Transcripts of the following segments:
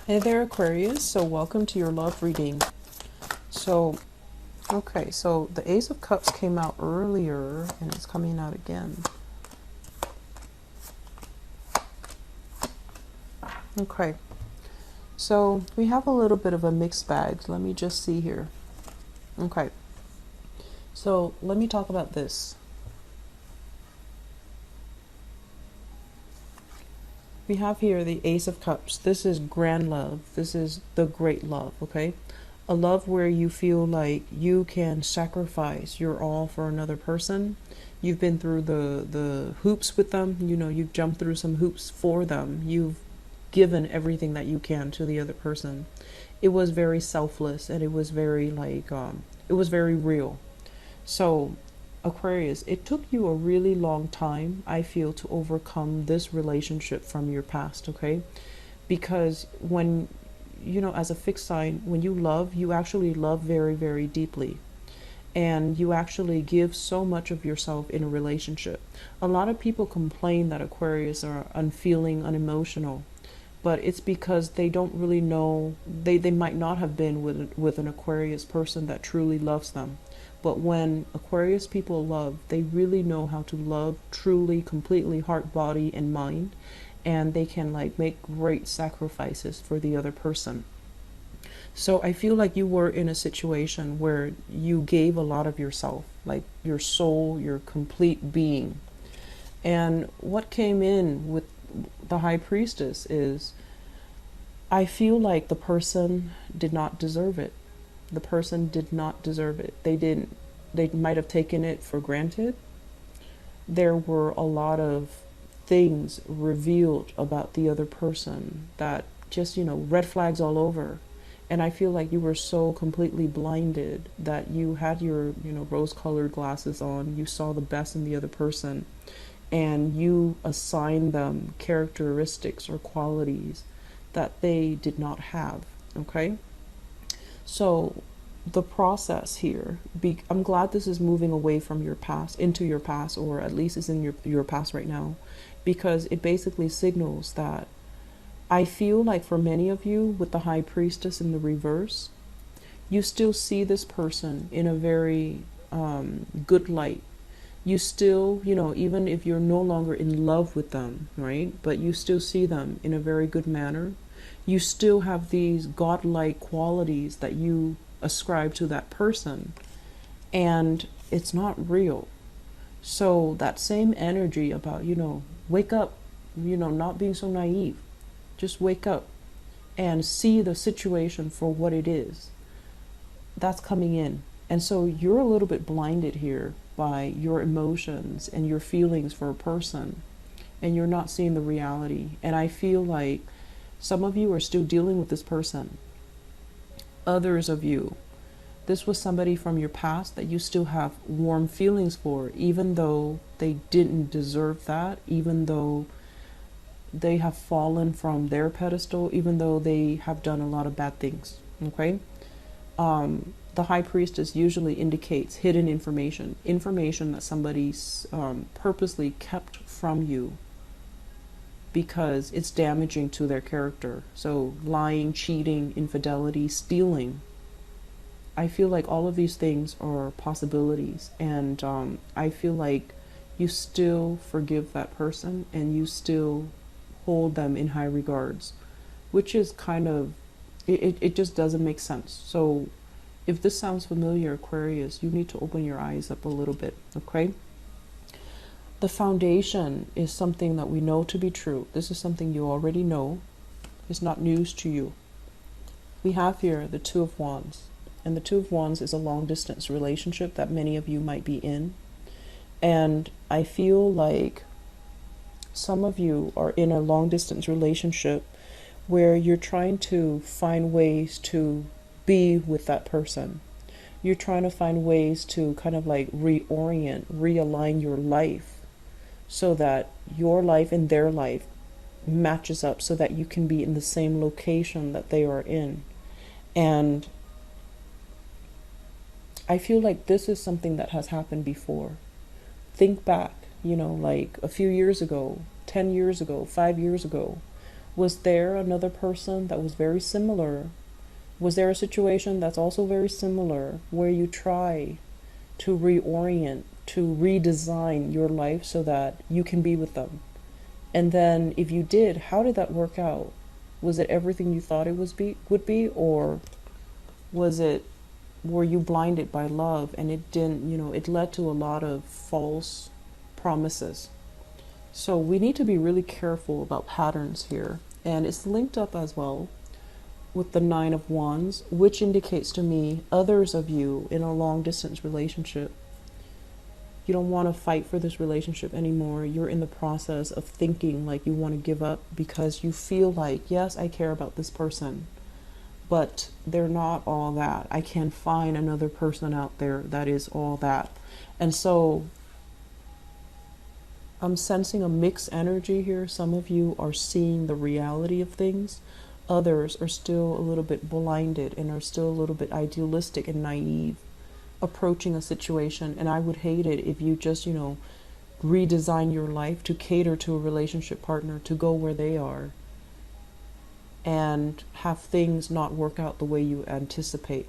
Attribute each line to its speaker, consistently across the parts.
Speaker 1: Hey there, Aquarius. So, welcome to your love reading. So, okay, so the Ace of Cups came out earlier and it's coming out again. Okay, so we have a little bit of a mixed bag. Let me just see here. Okay, so let me talk about this. We have here the Ace of Cups. This is grand love. This is the great love, okay? A love where you feel like you can sacrifice your all for another person. You've been through the hoops with them. You know, you've jumped through some hoops for them. You've given everything that you can to the other person. It was very selfless and it was very it was very real. So Aquarius, it took you a really long time, I feel, to overcome this relationship from your past, okay? Because when, you know, as a fixed sign, when you actually love very, very deeply. And you actually give so much of yourself in a relationship. A lot of people complain that Aquarius are unfeeling, unemotional, but it's because they don't really know, they might not have been with an Aquarius person that truly loves them. But when Aquarius people love, they really know how to love truly, completely, heart, body, and mind. And they can like make great sacrifices for the other person. So I feel like you were in a situation where you gave a lot of yourself, like your soul, your complete being. And what came in with the High Priestess is I feel like the person did not deserve it. The person did not deserve it. They might have taken it for granted. There were a lot of things revealed about the other person that just, you know, red flags all over. And I feel like you were so completely blinded that you had your, you know, rose-colored glasses on. You saw the best in the other person and you assigned them characteristics or qualities that they did not have, okay? So the process here, I'm glad this is moving away from your past into your past, or at least is in your past right now, because it basically signals that I feel like for many of you with the High Priestess in the reverse, you still see this person in a very good light. You still, you know, even if you're no longer in love with them, right? But you still see them in a very good manner. You still have these godlike qualities that you ascribe to that person, and it's not real. So that same energy about, you know, wake up, you know, not being so naive. Just wake up and see the situation for what it is. That's coming in. And so you're a little bit blinded here by your emotions and your feelings for a person, and you're not seeing the reality. And I feel like some of you are still dealing with this person. Others of you, this was somebody from your past that you still have warm feelings for, even though they didn't deserve that, even though they have fallen from their pedestal, even though they have done a lot of bad things, okay? The High Priestess usually indicates hidden information, information that somebody's purposely kept from you because it's damaging to their character. So lying, cheating, infidelity, stealing. I feel like all of these things are possibilities, and I feel like you still forgive that person and you still hold them in high regards, which is kind of, it just doesn't make sense. So if this sounds familiar, Aquarius, you need to open your eyes up a little bit, okay? The foundation is something that we know to be true. This is something you already know. It's not news to you. We have here the Two of Wands. And the Two of Wands is a long distance relationship that many of you might be in. And I feel like some of you are in a long distance relationship where you're trying to find ways to be with that person. You're trying to find ways to kind of like reorient, realign your life so that your life and their life matches up so that you can be in the same location that they are in. And I feel like this is something that has happened before. Think back, you know, like a few years ago, 10 years ago, 5 years ago, Was there another person that was very similar? Was there a situation that's also very similar where you try to reorient, to redesign your life so that you can be with them? And then if you did, how did that work out? Was it everything you thought it would be, or was it, were you blinded by love and it didn't, it led to a lot of false promises? So we need to be really careful about patterns here. And it's linked up as well with the Nine of Wands, which indicates to me others of you in a long distance relationship. You don't want to fight for this relationship anymore. You're in the process of thinking like you want to give up because you feel like, yes, I care about this person, but they're not all that. I can't find another person out there that is all that. And so I'm sensing a mixed energy here. Some of you are seeing the reality of things. Others are still a little bit blinded and are still a little bit idealistic and naive approaching a situation. And I would hate it if you just, redesign your life to cater to a relationship partner, to go where they are, and have things not work out the way you anticipate.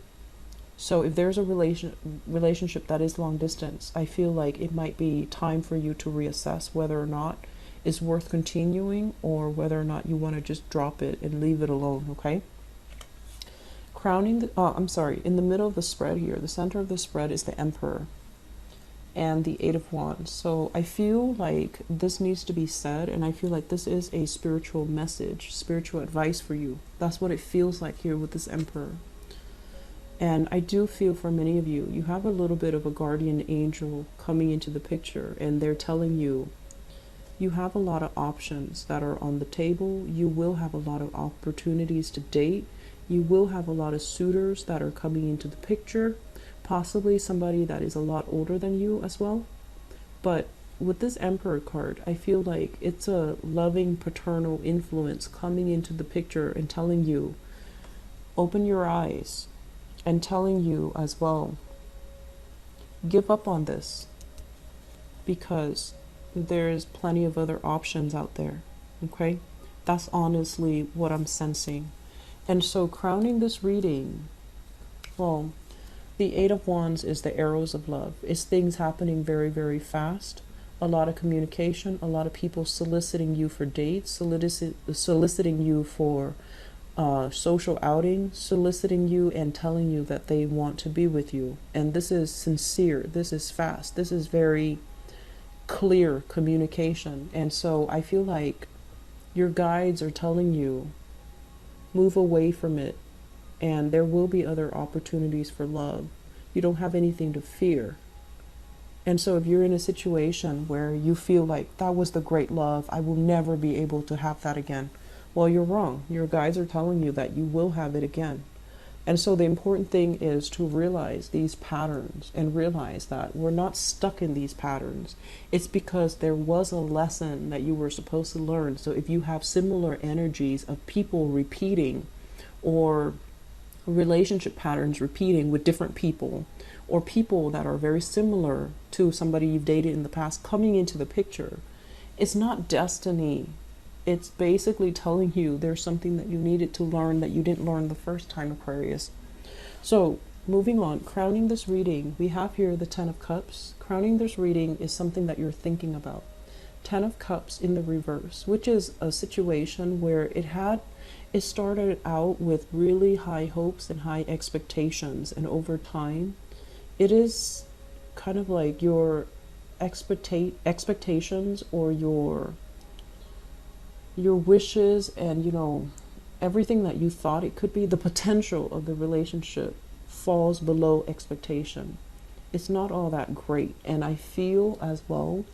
Speaker 1: So if there's a relationship that is long distance, I feel like it might be time for you to reassess whether or not it's worth continuing or whether or not you want to just drop it and leave it alone, okay? In the middle of the spread here, the center of the spread is the Emperor and the Eight of Wands. So I feel like this needs to be said, and I feel like this is a spiritual message, spiritual advice for you. That's what it feels like here with this Emperor. And I do feel for many of you, you have a little bit of a guardian angel coming into the picture, and they're telling you, you have a lot of options that are on the table. You will have a lot of opportunities to date. You will have a lot of suitors that are coming into the picture, possibly somebody that is a lot older than you as well. But with this Emperor card, I feel like it's a loving paternal influence coming into the picture and telling you, open your eyes, and telling you as well, give up on this because there's plenty of other options out there, okay? That's honestly what I'm sensing. And so crowning this reading, well, the Eight of Wands is the arrows of love. It's things happening very, very fast. A lot of communication, a lot of people soliciting you for dates, soliciting you for social outing, soliciting you and telling you that they want to be with you. And this is sincere. This is fast. This is very clear communication. And so I feel like your guides are telling you, move away from it, and there will be other opportunities for love. You don't have anything to fear. And so if you're in a situation where you feel like that was the great love, I will never be able to have that again, well, you're wrong. Your guides are telling you that you will have it again. And so the important thing is to realize these patterns and realize that we're not stuck in these patterns. It's because there was a lesson that you were supposed to learn. So if you have similar energies of people repeating, or relationship patterns repeating with different people, or people that are very similar to somebody you've dated in the past coming into the picture, it's not destiny. It's basically telling you there's something that you needed to learn that you didn't learn the first time, Aquarius. So moving on, crowning this reading, we have here the Ten of Cups. Crowning this reading is something that you're thinking about. Ten of Cups in the reverse, which is a situation where it started out with really high hopes and high expectations, and over time it is kind of like your expectations or your wishes and everything that you thought it could be, the potential of the relationship falls below expectation. It's not all that great. And I feel as well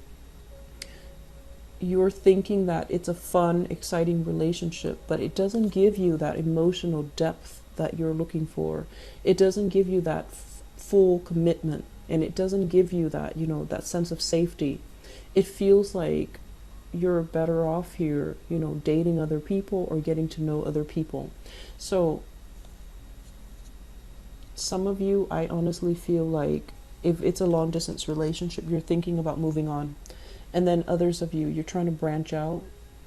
Speaker 1: you're thinking that it's a fun, exciting relationship, but it doesn't give you that emotional depth that you're looking for. It doesn't give you that full commitment, and it doesn't give you that that sense of safety. It feels like you're better off here, dating other people or getting to know other people. So some of you, I honestly feel like if it's a long distance relationship, you're thinking about moving on. And then others of you, you're trying to branch out.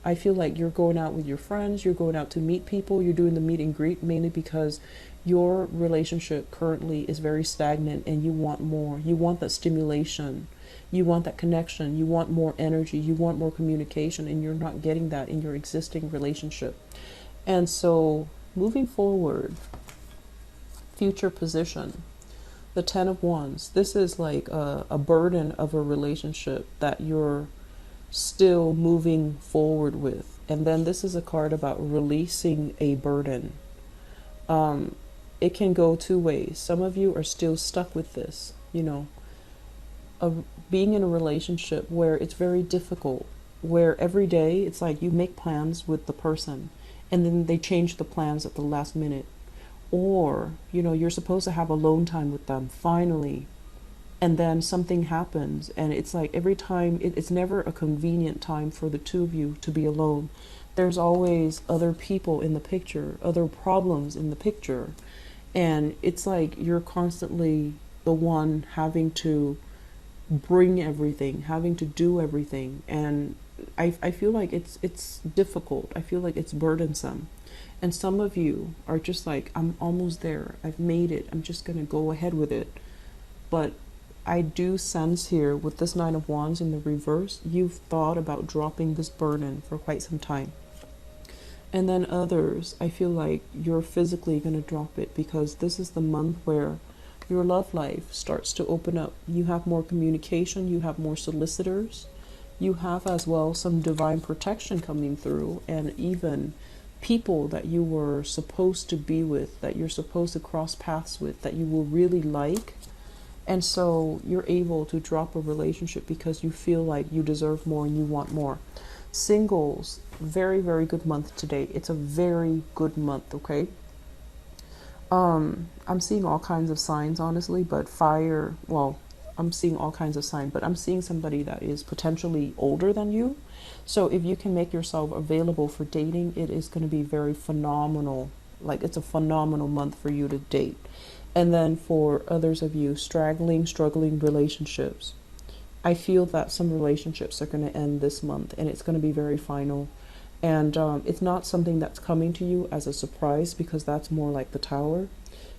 Speaker 1: I feel like you're going out with your friends, you're going out to meet people, you're doing the meet and greet, mainly because your relationship currently is very stagnant and you want more. You want that stimulation. You want that connection. You want more energy. You want more communication, and you're not getting that in your existing relationship. And so, moving forward, future position, the Ten of Wands. This is like a burden of a relationship that you're still moving forward with. And then this is a card about releasing a burden. It can go two ways. Some of you are still stuck with this, you know, being in a relationship where it's very difficult, where every day it's like you make plans with the person and then they change the plans at the last minute. Or, you know, you're supposed to have alone time with them finally, and then something happens, and it's like every time it's never a convenient time for the two of you to be alone. There's always other people in the picture, other problems in the picture, and it's like you're constantly the one having to bring everything, having to do everything, and I feel like it's difficult. I feel like it's burdensome. And some of you are just like, I'm almost there. I've made it. I'm just going to go ahead with it. But I do sense here with this Nine of Wands in the reverse, you've thought about dropping this burden for quite some time. And then others, I feel like you're physically going to drop it because this is the month where your love life starts to open up. You have more communication. You have more solicitors. You have as well some divine protection coming through, and even people that you were supposed to be with, that you're supposed to cross paths with, that you will really like. And so you're able to drop a relationship because you feel like you deserve more and you want more. Singles, very, very good month today. It's a very good month, okay? I'm seeing all kinds of signs, honestly, but fire, well, I'm seeing all kinds of signs, but I'm seeing somebody that is potentially older than you. So if you can make yourself available for dating, it is going to be very phenomenal. Like, it's a phenomenal month for you to date. And then for others of you struggling relationships, I feel that some relationships are going to end this month, and it's going to be very final. And it's not something that's coming to you as a surprise, because that's more like the Tower.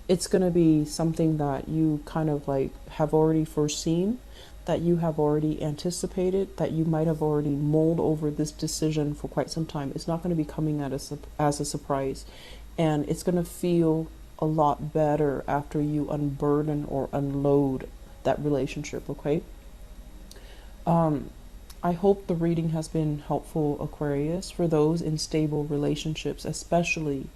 Speaker 1: It's going to be something that you kind of like have already foreseen, that you have already anticipated, that you might have already mulled over this decision for quite some time. It's not going to be coming at us as a surprise, and it's going to feel a lot better after you unburden or unload that relationship, okay? I hope the reading has been helpful, Aquarius, for those in stable relationships, especially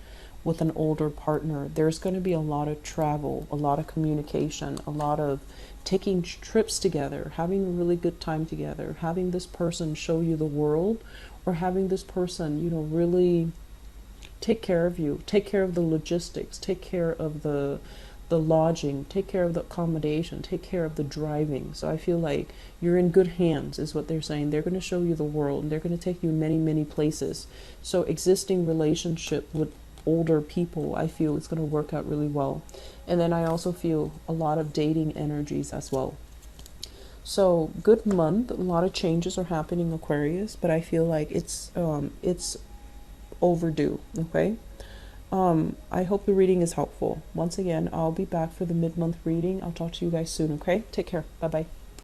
Speaker 1: with an older partner. There's going to be a lot of travel, a lot of communication, a lot of taking trips together, having a really good time together, having this person show you the world, or having this person, you know, really take care of you, take care of the logistics, take care of the lodging, take care of the accommodation, take care of the driving. So I feel like you're in good hands is what they're saying. They're going to show you the world, and they're going to take you many, many places. So existing relationship with older people, I feel it's going to work out really well. And then I also feel a lot of dating energies as well. So good month. A lot of changes are happening, Aquarius, but I feel like it's overdue. Okay. I hope the reading is helpful. Once again, I'll be back for the mid-month reading. I'll talk to you guys soon. Okay. Take care. Bye bye.